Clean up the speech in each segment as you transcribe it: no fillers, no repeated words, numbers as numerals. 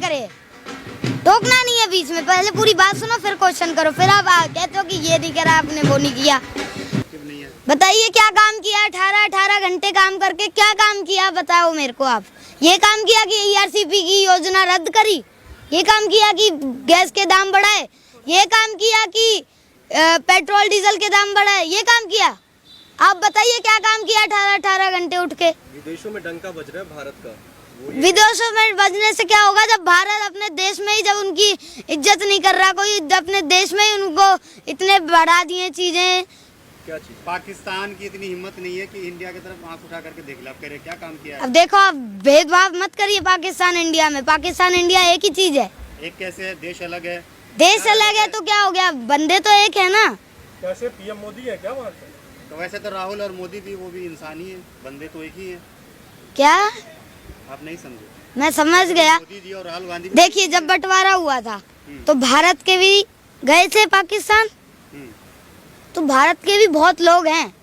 करे, टोकना नहीं है बीच में, पहले पूरी बात सुनो फिर क्वेश्चन करो, फिर आप कहते हो कि ये नहीं करा आपने वो नहीं किया। बताइए क्या काम किया? 18 घंटे काम करके क्या काम किया बताओ मेरे को आप। ये काम किया कि ERCP की योजना रद्द करी, ये काम किया कि गैस के दाम बढ़ाए, ये काम किया कि पेट्रोल डीजल के दाम बढ़ाए, ये काम किया? आप बताइए क्या काम किया 18 घंटे उठ के? विदेशों में डंका बज रहा है भारत का। विदेशों में बजने से क्या होगा जब भारत अपने देश में ही जब उनकी इज्जत नहीं कर रहा कोई, अपने देश में ही उनको इतने बढ़ा दिए चीजें। क्या चीज? पाकिस्तान की इतनी हिम्मत नहीं है कि इंडिया की तरफ आंख उठा करके देख ले। आप कह रहे क्या काम किया है? अब देखो आप भेदभाव मत करिए पाकिस्तान इंडिया में, पाकिस्तान इंडिया एक ही चीज है। एक कैसे है? देश अलग है। देश अलग है तो क्या हो गया, बंदे तो एक है ना। कैसे PM मोदी है क्या वहाँ से? तो वैसे तो राहुल और मोदी भी वो भी इंसान ही है, बंदे तो एक ही है। क्या आप नहीं समझे? मैं समझ गया। मोदी जी और राहुल गांधी देखिए जब बंटवारा हुआ था तो भारत के भी गए थे पाकिस्तान, तो भारत के भी बहुत लोग हैं।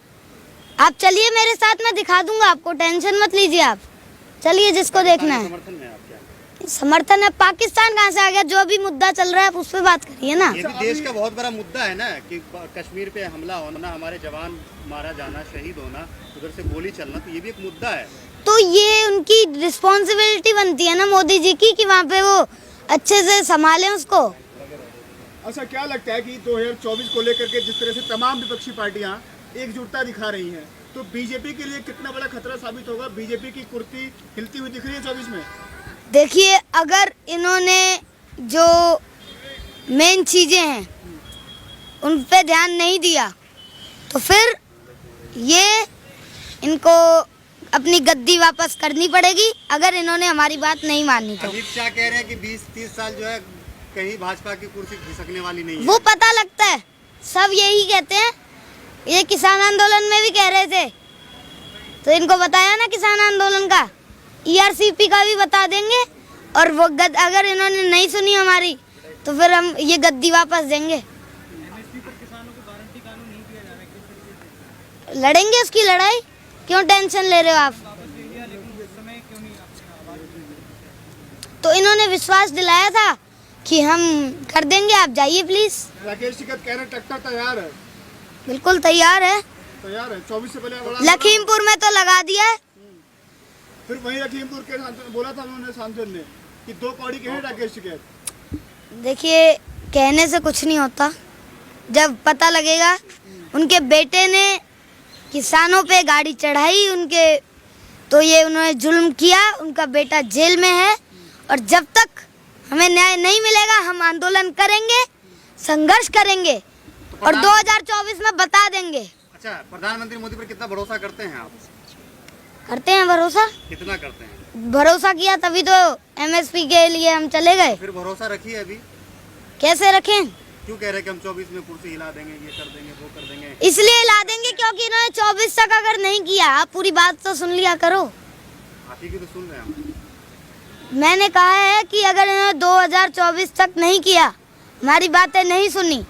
आप चलिए मेरे साथ, मैं दिखा दूंगा आपको, टेंशन मत लीजिए आप, चलिए जिसको देखना है। समर्थन में आप क्या? समर्थन है पाकिस्तान कहाँ से आ गया? जो भी मुद्दा चल रहा है आप उस पर बात करिए ना। ये भी देश का बहुत बड़ा मुद्दा है ना कि कश्मीर पे हमला होना, हमारे जवान मारा जाना, शहीद होना, उधर से गोली चलना, तो ये भी एक मुद्दा है। तो ये उनकी रिस्पॉन्सिबिलिटी बनती है ना मोदी जी की कि वहाँ पे वो अच्छे से संभालें उसको। अच्छा क्या लगता है कि 2024 को लेकर के जिस तरह से तमाम विपक्षी पार्टियां एकजुटता दिखा रही हैं, तो बीजेपी के लिए कितना बड़ा खतरा साबित होगा? बीजेपी की कुर्सी हिलती हुई दिख रही है 24 में। देखिए अगर इन्होंने जो मेन चीजें हैं उन पे ध्यान नहीं दिया तो फिर ये इनको अपनी गद्दी वापस करनी पड़ेगी, अगर इन्होंने हमारी बात नहीं मानी तो। अमित शाह कह रहे हैं कि 20-30 साल जो है कहीं भाजपा की कुर्सी खिसकने वाली नहीं है। वो पता लगता है, सब यही कहते हैं, ये किसान आंदोलन में भी कह रहे थे, तो इनको बताया ना किसान आंदोलन का, ERCP का भी बता देंगे, और वो अगर इन्होंने नहीं सुनी हमारी तो फिर हम ये गद्दी वापस देंगे। लड़ेंगे उसकी लड़ाई, क्यों टेंशन ले रहे हो आप? तो इन्होंने विश्वास दिलाया था कि हम कर देंगे, आप जाइए प्लीज। राकेश टिकैत कह रहे ट्रैक्टर तैयार है। बिल्कुल तैयार है, 24 से पहले लखीमपुर में तो लगा दिया है। फिर वही लखीमपुर के सांसद बोला था उन्होंने, सांसद ने, कि 2 कौड़ी के हैं राकेश टिकैत। देखिए कहने से कुछ नहीं होता, जब पता लगेगा। उनके बेटे ने किसानों पे गाड़ी चढ़ाई उनके, तो ये उन्होंने जुल्म किया, उनका बेटा जेल में है, और जब तक हमें न्याय नहीं मिलेगा हम आंदोलन करेंगे, संघर्ष करेंगे, तो और 2024 में बता देंगे। अच्छा, प्रधानमंत्री मोदी पर कितना भरोसा करते हैं आप? करते हैं भरोसा। कितना करते हैं? भरोसा किया तभी तो MSP के लिए हम चले गए। फिर भरोसा रखिए अभी। कैसे रखें? क्यों कह रहे कि हम 24 में कुर्सी हिला देंगे, ये कर देंगे, वो कर देंगे? इसलिए हिला देंगे क्योंकि इन्होंने 24 तक अगर नहीं किया, आप पूरी बात तो सुन लिया करो। आप ही की तो सुन रहे हैं हम। मैंने कहा है कि अगर इन्होंने 2024 तक नहीं किया, हमारी बातें नहीं सुनी,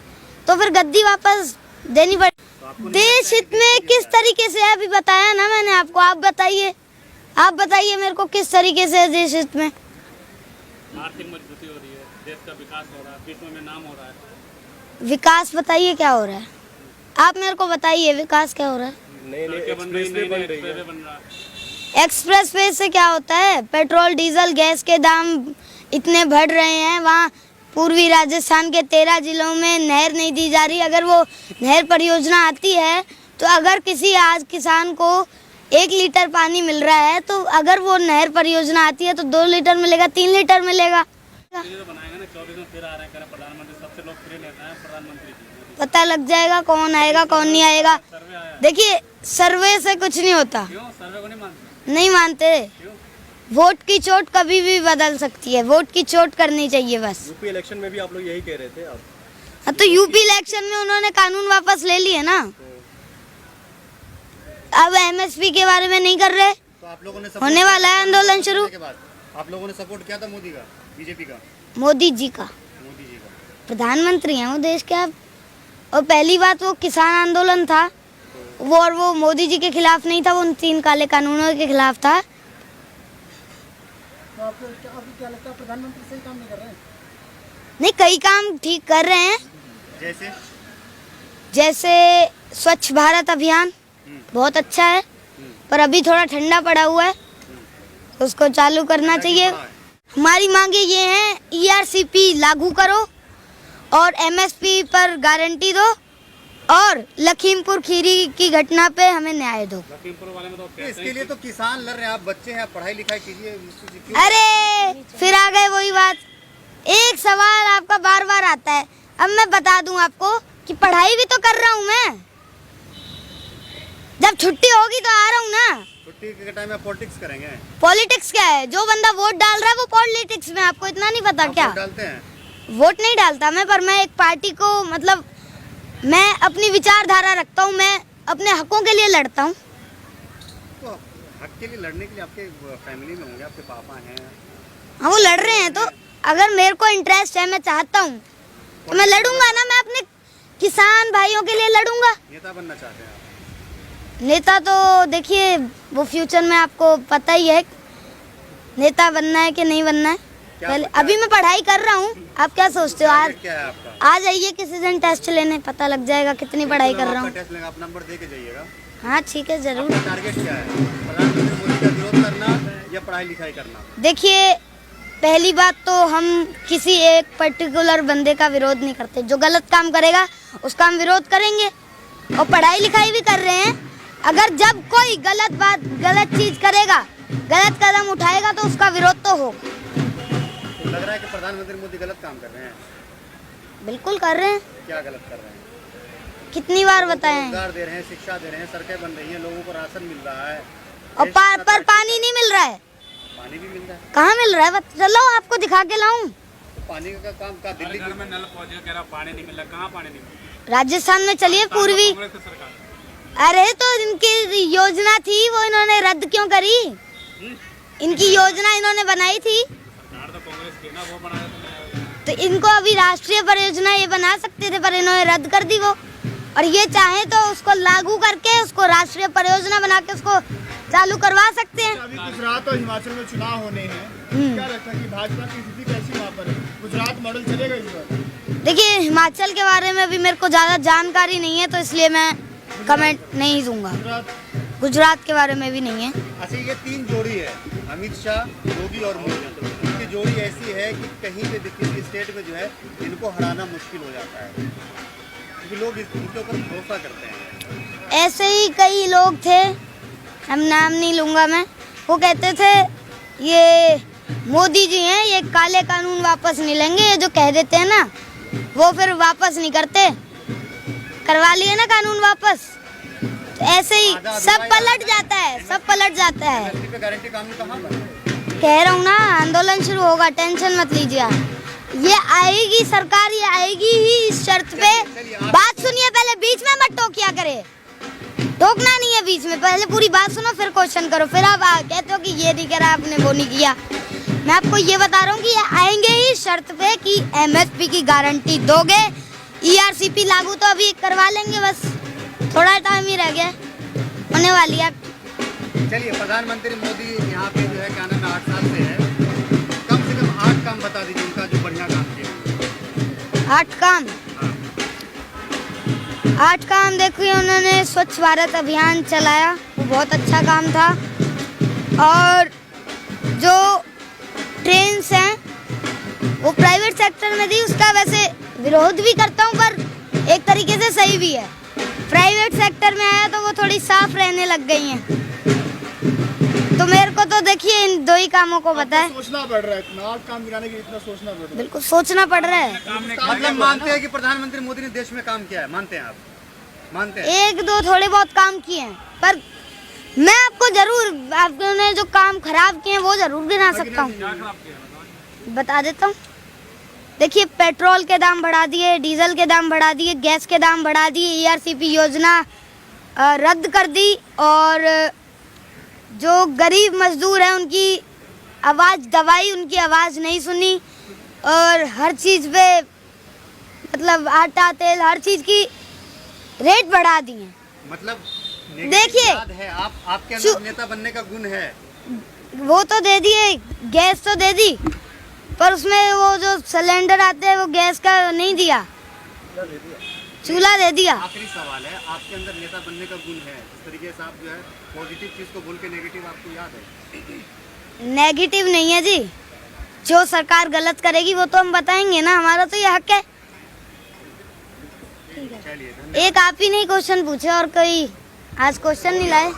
तो फिर गद्दी वापस देनी पड़ेगी। देश हित में किस तरीके से है अभी बताया ना मैंने आपको, आप बताइए मेरे को किस तरीके से है देश हित में? आर्थिक मजबूती हो रही है, देश का विकास हो रहा है, विश्व में नाम हो रहा है। विकास बताइए क्या हो रहा है, आप मेरे को बताइए विकास क्या हो रहा है? सड़कें बन रही, नई एक्सप्रेसवे बन रहा है। एक्सप्रेस वे से क्या होता है? पेट्रोल डीजल गैस के दाम इतने बढ़ रहे हैं, वहाँ पूर्वी राजस्थान के 13 जिलों में नहर नहीं दी जा रही। अगर वो नहर परियोजना आती है तो अगर किसी आज किसान को 1 लीटर पानी मिल रहा है, तो अगर वो नहर परियोजना आती है तो 2 लीटर मिलेगा, 3 लीटर मिलेगा। तो बनाएगा ना, 24 में फिर आ रहे हैं प्रधानमंत्री, सबसे लोकप्रिय नेता है प्रधानमंत्री जी। पता लग जाएगा कौन आएगा कौन नहीं आएगा। सर्वे आया, देखिए सर्वे से कुछ नहीं होता। क्यों सर्वे को नहीं मानते? नहीं मानते, वोट की चोट कभी भी बदल सकती है, वोट की चोट करनी चाहिए बस। यूपी इलेक्शन में भी आप लोग यही कह रहे थे। हाँ तो यूपी इलेक्शन में उन्होंने कानून वापस ले लिए ना, अब MSP के बारे में नहीं कर रहे, तो आप लोगों ने होने वाला है आंदोलन शुरू। आप लोगों ने सपोर्ट किया था मोदी का, बीजेपी का? मोदी जी का प्रधानमंत्री हैं वो देश के अब। और पहली बात वो किसान आंदोलन था वो, और वो मोदी जी के खिलाफ नहीं था, वो उन 3 काले कानूनों के खिलाफ था। तो आपको क्या लगता है प्रधानमंत्री सही काम नहीं कर रहे हैं? नहीं, कई काम ठीक कर रहे हैं, जैसे जैसे स्वच्छ भारत अभियान बहुत अच्छा है, पर अभी थोड़ा ठंडा पड़ा हुआ है, उसको चालू करना चाहिए। हमारी मांगे ये हैं, ERCP लागू करो और MSP पर गारंटी दो और लखीमपुर खीरी की घटना पे हमें न्याय दो। लखीमपुर वाले में तो इसके लिए तो किसान लड़ रहे हैं, आप बच्चे हैं, पढ़ाई लिखाई कीजिए। क्यों? अरे फिर आ गए वही बात, एक सवाल आपका बार बार आता है। अब मैं बता दूं आपको कि पढ़ाई भी तो कर रहा हूं मैं, जब छुट्टी होगी तो आ रहा हूं ना। छुट्टी के टाइम में पॉलिटिक्स करेंगे? पॉलिटिक्स क्या है? जो बंदा वोट डाल रहा है वो पॉलिटिक्स में, आपको इतना नहीं पता आप क्या? वोट डालते हैं? वोट नहीं डालता मैं, पर मैं एक पार्टी को मतलब मैं अपनी विचारधारा रखता हूँ, मैं अपने हकों के लिए लड़ता हूँ। तो हक के लिए लड़ने के लिए आपके फैमिली में होंगे, आपके पापा हैं। हाँ, वो लड़ रहे हैं, तो अगर मेरे को इंटरेस्ट है, मैं चाहता हूँ तो मैं लड़ूंगा ना, मैं अपने किसान भाइयों के लिए लड़ूंगा। नेता बनना चाहते हैं आप? नेता तो देखिए वो फ्यूचर में आपको पता ही है, नेता बनना है कि नहीं बनना है। पहले अभी मैं पढ़ाई कर रहा हूँ, आप क्या सोचते हो? आज क्या है आपका? आ जाइए किसी दिन टेस्ट लेने, पता लग जाएगा कितनी पढ़ाई कर रहा हूँ। टेस्ट लेंगे, आप नंबर दे के जाइएगा। हाँ ठीक है, जरूर। आपका टारगेट क्या है? प्रधानमंत्री मोदी का विरोध करना या पढ़ाई लिखाई करना? देखिए, पहली बात तो हम किसी एक पर्टिकुलर बंदे का विरोध नहीं करते, जो गलत काम करेगा उसका हम विरोध करेंगे, और पढ़ाई लिखाई भी कर रहे हैं। अगर जब कोई गलत बात, गलत चीज करेगा, गलत कदम उठाएगा तो उसका विरोध तो होगा। तो लग रहा है कि प्रधानमंत्री मोदी गलत काम कर रहे हैं? बिल्कुल कर रहे हैं। क्या गलत कर रहे हैं? कितनी बार बताएं? रोजगार दे रहे हैं, शिक्षा दे रहे हैं, सड़कें बन रही हैं, लोगों को राशन मिल रहा है, और पर पानी नहीं मिल रहा है। पानी भी मिल रहा है। कहाँ मिल रहा है? चलो आपको दिखा के लाऊं। तो पानी का काम का दिल्ली घर में नल पहुंचे, कह रहा पानी नहीं मिल रहा। कहाँ पानी नहीं मिल रहा? राजस्थान में चलिए, पूर्वी। कांग्रेस की सरकार। अरे तो इनकी योजना थी, वो इन्होंने रद्द क्यों करी? इनकी योजना इन्होंने बनाई थी, सरकार तो कांग्रेस की ना, वो बनाया तो इनको अभी राष्ट्रीय परियोजना ये बना सकते थे, पर इन्होंने रद्द कर दी वो। और ये चाहे तो उसको लागू करके उसको राष्ट्रीय परियोजना बना के उसको चालू करवा सकते हैं। अभी गुजरात और हिमाचल में चुनाव होने हैं, क्या लगता है कि भाजपा की स्थिति कैसी वहाँ पर है? गुजरात मॉडल चलेगा इस बार? देखिए, हिमाचल के बारे में अभी मेरे को ज़्यादा जानकारी नहीं है, तो इसलिए मैं कमेंट नहीं दूंगा। गुजरात के बारे में भी नहीं है। अच्छा, ये तीन जोड़ी है, अमित शाह, योगी और मोदी। इनकी जोड़ी ऐसी है कि कहीं पे किसी स्टेट में जो है इनको हराना मुश्किल हो जाता है, क्योंकि लोग इनके ऊपर भरोसा करते हैं। ऐसे ही कई लोग थे, हम नाम नहीं लूँगा मैं, वो कहते थे ये मोदी जी हैं, ये काले कानून वापस नहीं लेंगे, ये जो कह देते हैं ना वो फिर वापस नहीं करते। करवा लिए ना कानून वापस, तो ऐसे ही सब पलट जाता है, सब पलट जाता है। MSP पे गारंटी कानून कहाँ पर? कह रहा हूँ ना, आंदोलन शुरू होगा, टेंशन मत लीजिए आप। ये आएगी सरकार, ये आएगी ही इस शर्त पे। बात सुनिए पहले, बीच में मत टोकिया करे, टोकना नहीं है बीच में, पहले पूरी बात सुनो फिर क्वेश्चन करो। फिर आप कहते हो कि ये नहीं करा आपने, वो नहीं किया। मैं आपको ये बता रहा हूँ कि ये आएंगे ही शर्त पे कि MSP की गारंटी दोगे। ERCP लागू तो अभी करवा लेंगे, बस थोड़ा टाइम ही रह गया, होने वाली है। चलिए, प्रधानमंत्री मोदी यहाँ पे जो है क्या नाम है 8 साल से है, कम से कम 8 काम बता दीजिए उनका जो बढ़िया काम किया। 8 काम? 8 काम देखिए, उन्होंने स्वच्छ भारत अभियान चलाया, वो बहुत अच्छा काम था। और जो ट्रेन्स हैं वो प्राइवेट सेक्टर में दी, उसका वैसे विरोध भी करता हूँ, पर एक तरीके से सही भी है। प्राइवेट सेक्टर में आया तो वो थोड़ी साफ रहने लग गई हैं, तो मेरे को तो देखिए इन दो ही कामों को पता है। सोचना पड़ रहा है, इतना 8 काम गिनाने के लिए इतना सोचना पड़ रहा है। बिल्कुल सोचना पड़ रहा है। मतलब मानते हैं कि प्रधानमंत्री मोदी ने देश में काम किया है? मानते हैं आप? मानते हैं? एक दो थोड़े बहुत काम किए हैं, पर मैं आपको जरूर, आपने जो काम खराब किए हैं वो जरूर गिना सकता हूँ, बता देता हूँ। देखिए, पेट्रोल के दाम बढ़ा दिए, डीजल के दाम बढ़ा दिए, गैस के दाम बढ़ा दिए, ERCP योजना रद्द कर दी, और जो गरीब मजदूर हैं उनकी आवाज़ दबाई, उनकी आवाज़ नहीं सुनी, और हर चीज़ पे मतलब आटा तेल हर चीज़ की रेट बढ़ा दी है। मतलब देखिए, है, आपके अंदर नेता बनने का गुण है? वो तो दे दिए, गैस तो दे दी, पर उसमें वो जो सिलेंडर आते हैं वो गैस का नहीं दिया, चूल्हा दे दिया। आखिरी सवाल है, आपके अंदर नेता बनने का गुण है, इस तरीके से आप जो है पॉजिटिव चीज को बोल के नेगेटिव आपको याद है? नेगेटिव नहीं है जी, जो सरकार गलत करेगी वो तो हम बताएंगे ना, हमारा तो ये हक है। चलिए, एक आप ही नहीं क्वेश्चन पूछे और कोई आज क्वेश्चन नहीं लाए।